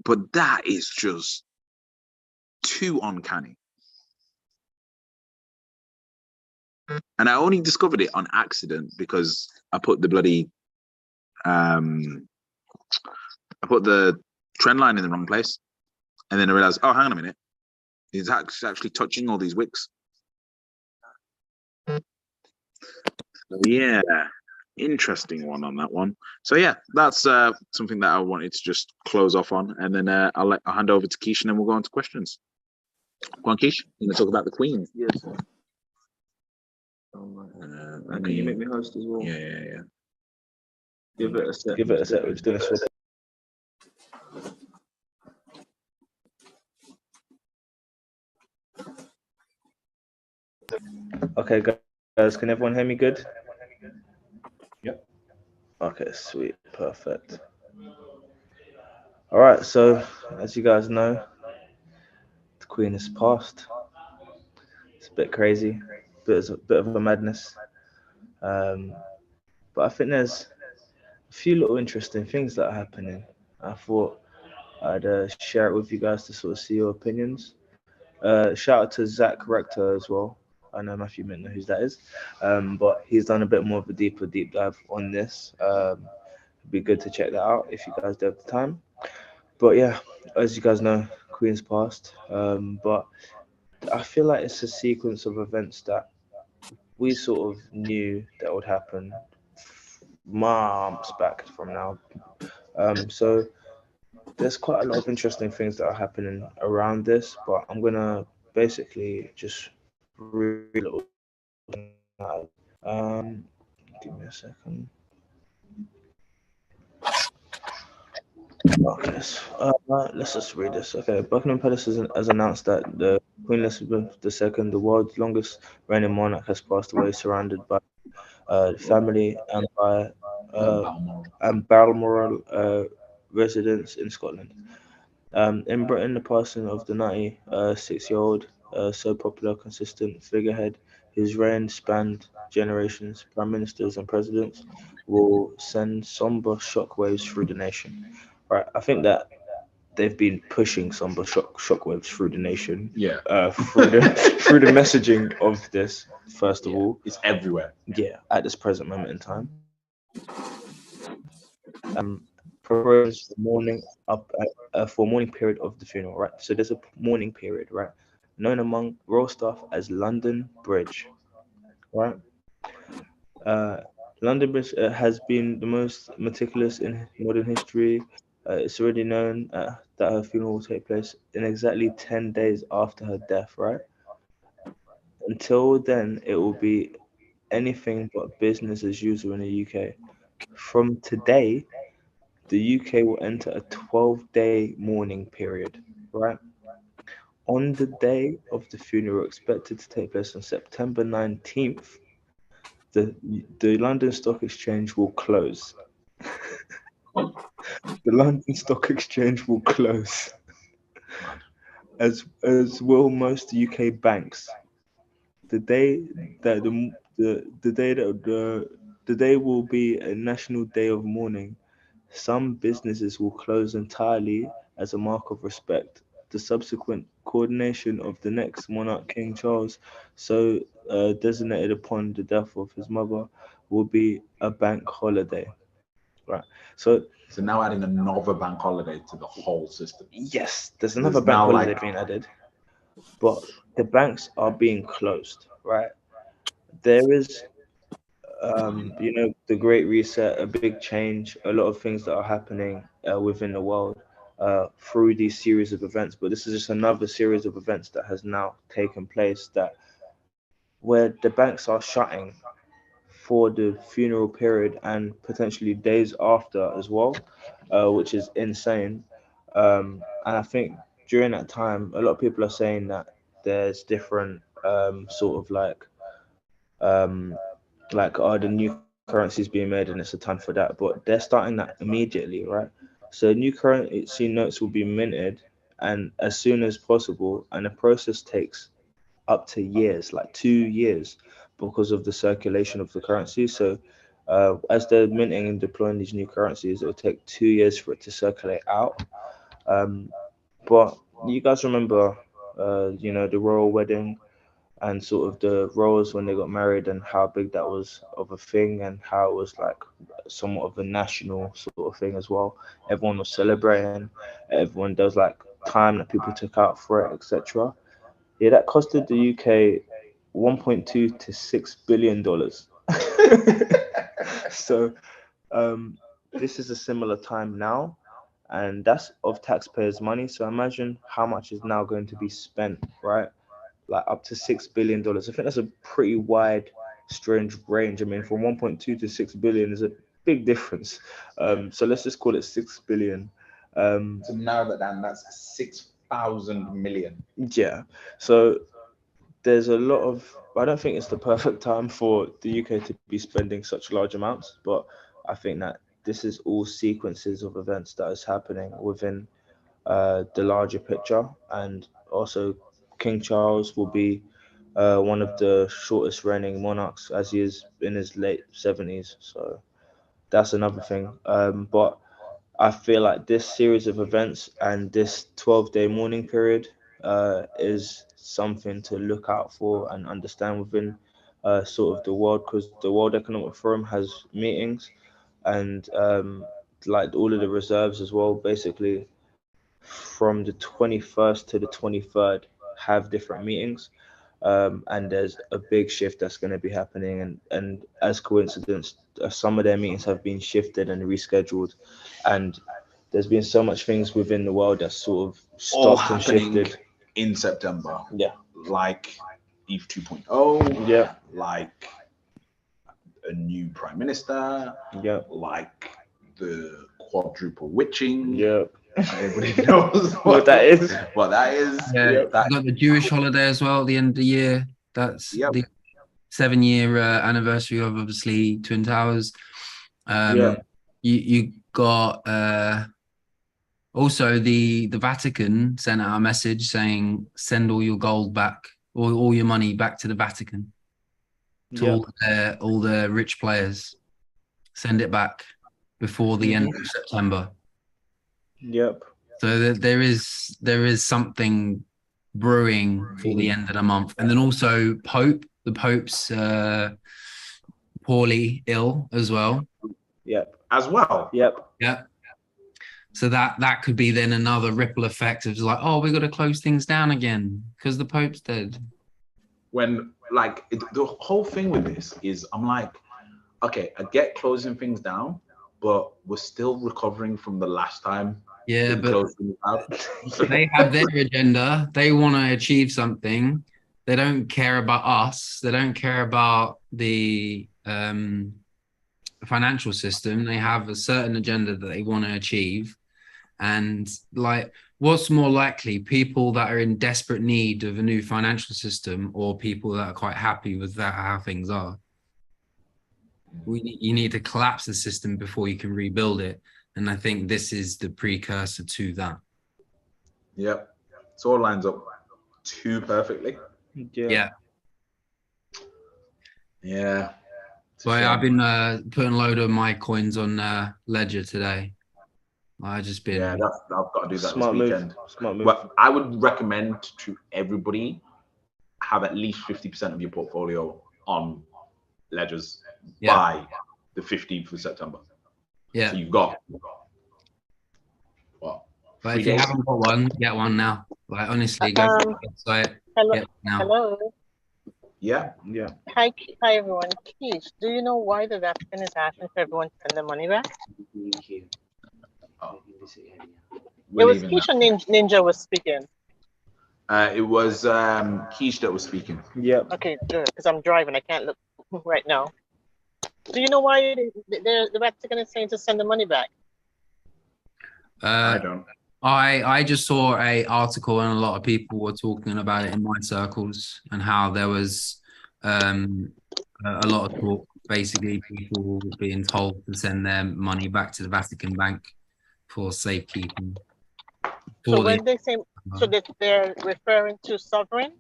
but that is just too uncanny. And I only discovered it on accident because I put the bloody I put the trend line in the wrong place, and then I realized, oh, hang on a minute, it's actually touching all these wicks. Yeah, interesting one on that one. So yeah, that's something that I wanted to just close off on, and then I'll hand over to Keish, and then we'll go on to questions. Go on, Keish. You're gonna talk about the Queen. Yes. And can you make me host as well? Yeah. Give it a sec. Give it a sec. We're just doing this. Okay, guys, can everyone hear me good? Yep. Okay, sweet, perfect. All right, so as you guys know, the Queen has passed. It's a bit crazy, bit of a madness. But I think there's a few little interesting things that are happening. I thought I'd share it with you guys to sort of see your opinions. Shout out to Zach Rector as well. I know Matthew might know who that is, but he's done a bit more of a deep dive on this. It'd be good to check that out if you guys do have the time. But yeah, as you guys know, Queen's passed. But I feel like it's a sequence of events that we sort of knew that would happen months back from now. So there's quite a lot of interesting things that are happening around this, but I'm gonna basically just read a little. Give me a second. Okay, let's just read this. Okay, Buckingham Palace has announced that the Queen Elizabeth II, the world's longest reigning monarch, has passed away, surrounded by family and by Balmoral residents in Scotland. In Britain, the passing of the 96-year-old, so popular, consistent figurehead whose reign spanned generations, prime ministers and presidents, will send somber shockwaves through the nation. Right, I think that they've been pushing somber shockwaves through the nation. Yeah. Through the messaging of this. First of all, it's everywhere. Yeah, at this present moment in time. Preparations for mourning period of the funeral, right? So there's a mourning period, right? Known among royal staff as London Bridge, right? London Bridge has been the most meticulous in modern history. It's already known that her funeral will take place in exactly 10 days after her death, right? Until then, it will be anything but business as usual in the UK. From today, the UK will enter a 12-day mourning period, right? On the day of the funeral, expected to take place on September 19th, the London Stock Exchange will close. The London Stock Exchange will close, as will most UK banks. The day that the day will be a national day of mourning. Some businesses will close entirely as a mark of respect. The subsequent coordination of the next monarch, King Charles, so designated upon the death of his mother, will be a bank holiday. Right. So now adding another bank holiday to the whole system. Yes, there's another bank holiday being added, but the banks are being closed. Right. There is the Great Reset, a big change, a lot of things that are happening within the world through these series of events. But this is just another series of events that has now taken place where the banks are shutting for the funeral period and potentially days after as well, which is insane. And I think during that time, a lot of people are saying that there's different sort of like the new currencies being made and it's a ton for that, but they're starting that immediately, right? So new currency notes will be minted and as soon as possible, and the process takes up to years, like 2 years, because of the circulation of the currency. So as they're minting and deploying these new currencies, it will take 2 years for it to circulate out. But you guys remember, the royal wedding and sort of the royals when they got married and how big that was of a thing and how it was like somewhat of a national sort of thing as well. Everyone was celebrating. Everyone, there was like time that people took out for it, etc. Yeah, that costed the UK 1.2 to $6 billion. So this is a similar time now, and that's of taxpayers' money. So imagine how much is now going to be spent, right? Like up to $6 billion. I think that's a pretty wide, strange range. I mean, from 1.2 to 6 billion is a big difference. So let's just call it 6 billion. To narrow that down, that's 6,000 million. Yeah. So there's a lot of, I don't think it's the perfect time for the UK to be spending such large amounts, but I think that this is all sequences of events that is happening within the larger picture. And also King Charles will be one of the shortest reigning monarchs as he is in his late 70s. So that's another thing. But I feel like this series of events and this 12-day mourning period is something to look out for and understand within sort of the world, because the World Economic Forum has meetings and like all of the reserves as well, basically from the 21st to the 23rd have different meetings. And there's a big shift that's going to be happening, and as coincidence, some of their meetings have been shifted and rescheduled, and there's been so much things within the world that's sort of All stopped and happening shifted. in September. Yeah. Like ETH 2.0. Yeah. Like a new prime minister. Yeah. Like the quadruple witching. Yeah. Everybody knows What that is. What that is. Yeah, Yep. you got the Jewish holiday as well at the end of the year. That's Yep. the 7-year anniversary of obviously Twin Towers. Yeah. You got also the Vatican sent out a message saying send all your gold back or all your money back to the Vatican to all the rich players. Send it back before the end of September. Yep. So there is something brewing for the end of the month. And then also the Pope's poorly ill as well. Yep. As well. Yep. Yeah. So that could be then another ripple effect of like, oh, we got to close things down again because the Pope's dead. When like the whole thing with this is, I'm like, okay, I get closing things down, but we're still recovering from the last time. Yeah, but closed things out. they have their agenda. They want to achieve something. They don't care about us. They don't care about the financial system. They have a certain agenda that they want to achieve. And like, what's more likely, people that are in desperate need of a new financial system or people that are quite happy with that, how things are? You need to collapse the system before you can rebuild it. And I think this is the precursor to that. Yep. It all lines up too perfectly. Yeah. Yeah. So I've been putting a load of my coins on Ledger today. I've just been... Yeah, I've got to do that Smart this weekend. Smart move. But I would recommend to everybody have at least 50% of your portfolio on Ledgers by the 15th of September. Yeah. So you've got what? But if you haven't got one, get one now. Like honestly, go to the website. Hello. Get one now. Hello. Yeah. Yeah. Hi, everyone. Keith, do you know why the Vatican is asking for everyone to send their money back? Oh. It was Keith or Ninja was speaking. It was Keish that was speaking. Yep. Okay, good. Because I'm driving, I can't look right now. Do you know why the Vatican is saying to send the money back? I don't. I just saw a article and a lot of people were talking about it in my circles and how there was a lot of talk, basically people being told to send their money back to the Vatican Bank for safekeeping. So when they say, so that they're referring to sovereign,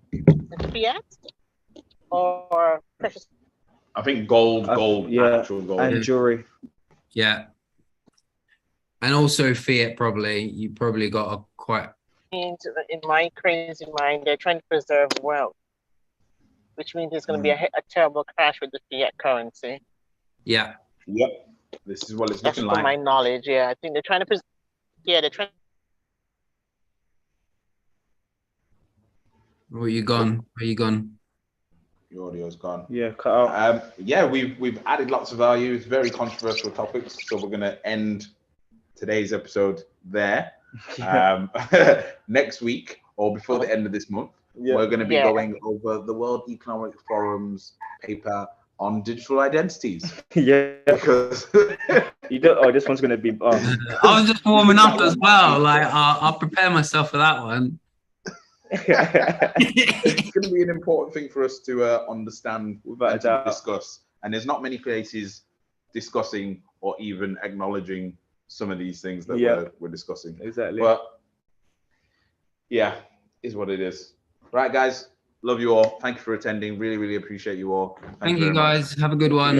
fiat, or precious. I think gold, yeah, actual gold. and jewelry. Yeah. And also fiat, probably. You probably got a quite... In my crazy mind, they're trying to preserve wealth, which means there's going to be a terrible crash with the fiat currency. Yeah. Yep. This is what it's That's looking from like. my knowledge, yeah. I think they're trying to they're trying. Where you gone? Where you gone? Your audio's gone. Yeah, cut out. Yeah, we've added lots of value. It's very controversial topics, so we're gonna end today's episode there. Next week or before the end of this month, we're going to be going over the World Economic Forum's paper on digital identities. Yeah, because you don't. Oh, this one's going to be. I was just warming up as well. Like I'll prepare myself for that one. It's going to be an important thing for us to understand and to discuss. And there's not many places discussing or even acknowledging some of these things that we're discussing. Exactly. But yeah, is what it is. Right, guys. Love you all. Thank you for attending. Really, really appreciate you all. Thank you, guys. Have a good one.